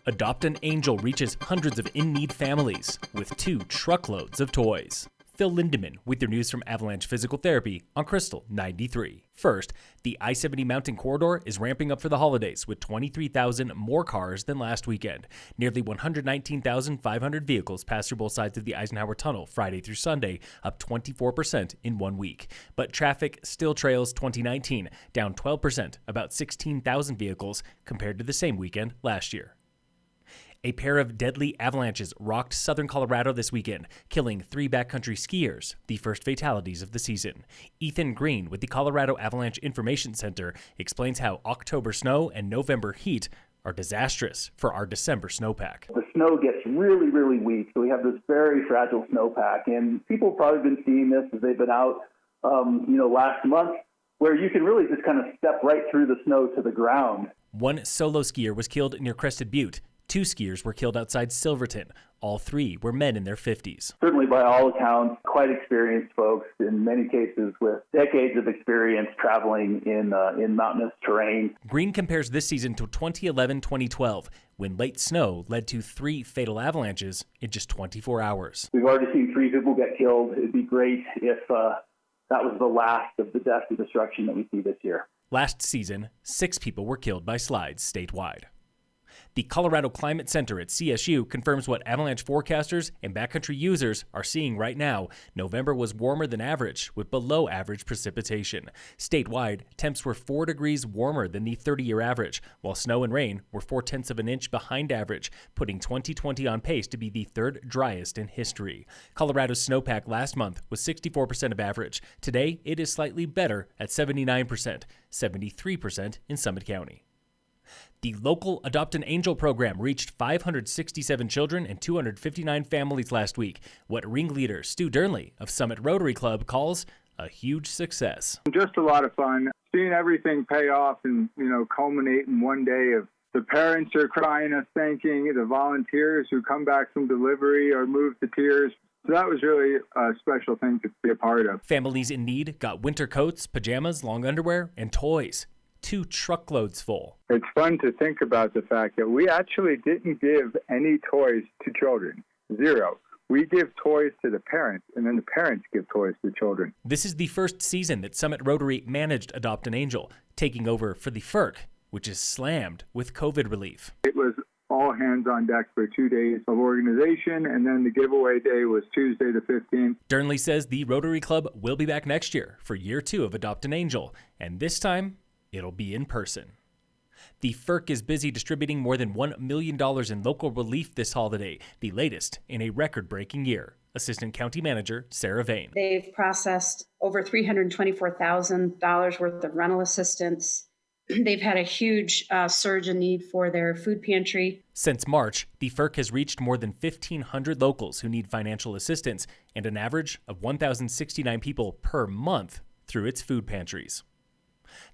Adopt an Angel reaches hundreds of in-need families with 2 truckloads of toys. Phil Lindemann with your news from Avalanche Physical Therapy on Krystal 93. First, the I-70 Mountain Corridor is ramping up for the holidays with 23,000 more cars than last weekend. Nearly 119,500 vehicles passed through both sides of the Eisenhower Tunnel Friday through Sunday, up 24% in 1 week. But traffic still trails 2019, down 12%, about 16,000 vehicles compared to the same weekend last year. A pair of deadly avalanches rocked southern Colorado this weekend, killing 3 backcountry skiers, the first fatalities of the season. Ethan Green with the Colorado Avalanche Information Center explains how October snow and November heat are disastrous for our December snowpack. The snow gets really, really weak, so we have this very fragile snowpack, and people have probably been seeing this as they've been out, last month, where you can really just kind of step right through the snow to the ground. One solo skier was killed near Crested Butte. 2 skiers were killed outside Silverton. All 3 were men in their 50s. Certainly, by all accounts, quite experienced folks, in many cases with decades of experience traveling in mountainous terrain. Green compares this season to 2011-2012, when late snow led to 3 fatal avalanches in just 24 hours. We've already seen 3 people get killed. It'd be great if that was the last of the death and destruction that we see this year. Last season, 6 people were killed by slides statewide. The Colorado Climate Center at CSU confirms what avalanche forecasters and backcountry users are seeing right now. November was warmer than average, with below average precipitation. Statewide, temps were 4 degrees warmer than the 30-year average, while snow and rain were 0.4 of an inch behind average, putting 2020 on pace to be the 3rd driest in history. Colorado's snowpack last month was 64% of average. Today, it is slightly better at 79%, 73% in Summit County. The local Adopt an Angel program reached 567 children and 259 families last week, what ringleader Stu Dernley of Summit Rotary Club calls a huge success. Just a lot of fun. Seeing everything pay off and, culminate in one day of the parents are crying us thanking, the volunteers who come back from delivery are moved to tears. So that was really a special thing to be a part of. Families in need got winter coats, pajamas, long underwear, and toys. 2 truckloads full. It's fun to think about the fact that we actually didn't give any toys to children. 0. We give toys to the parents, and then the parents give toys to children. This is the first season that Summit Rotary managed Adopt an Angel, taking over for the FIRC, which is slammed with COVID relief. It was all hands on deck for 2 days of organization, and then the giveaway day was Tuesday the 15th. Dernley says the Rotary Club will be back next year for year 2 of Adopt an Angel, and this time, it'll be in person. The FIRC is busy distributing more than $1 million in local relief this holiday, the latest in a record-breaking year. Assistant County Manager Sarah Vane. They've processed over $324,000 worth of rental assistance. They've had a huge surge in need for their food pantry. Since March, the FIRC has reached more than 1,500 locals who need financial assistance and an average of 1,069 people per month through its food pantries.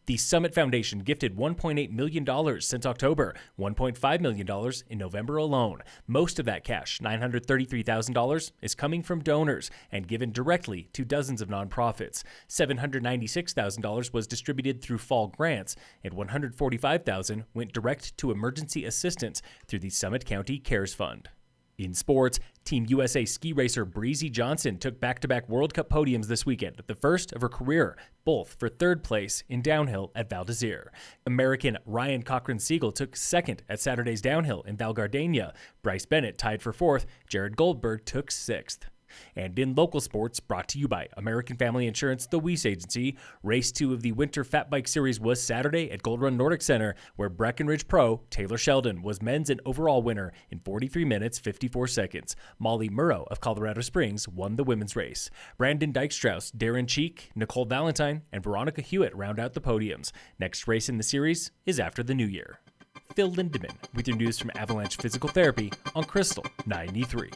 The Summit Foundation gifted $1.8 million since October, $1.5 million in November alone. Most of that cash, $933,000, is coming from donors and given directly to dozens of nonprofits. $796,000 was distributed through fall grants, and $145,000 went direct to emergency assistance through the Summit County CARES Fund. In sports, Team USA ski racer Breezy Johnson took back-to-back World Cup podiums this weekend, the first of her career, both for 3rd place in downhill at Val d'Isere. American Ryan Cochran-Siegel took 2nd at Saturday's downhill in Val Gardena. Bryce Bennett tied for 4th. Jared Goldberg took 6th. And in local sports, brought to you by American Family Insurance, the Weiss Agency, Race 2 of the Winter Fat Bike Series was Saturday at Gold Run Nordic Center, where Breckenridge Pro Taylor Sheldon was men's and overall winner in 43 minutes, 54 seconds. Molly Murrow of Colorado Springs won the women's race. Brandon Dykestrauss, Darren Cheek, Nicole Valentine, and Veronica Hewitt round out the podiums. Next race in the series is after the new year. Phil Lindemann with your news from Avalanche Physical Therapy on Krystal 93.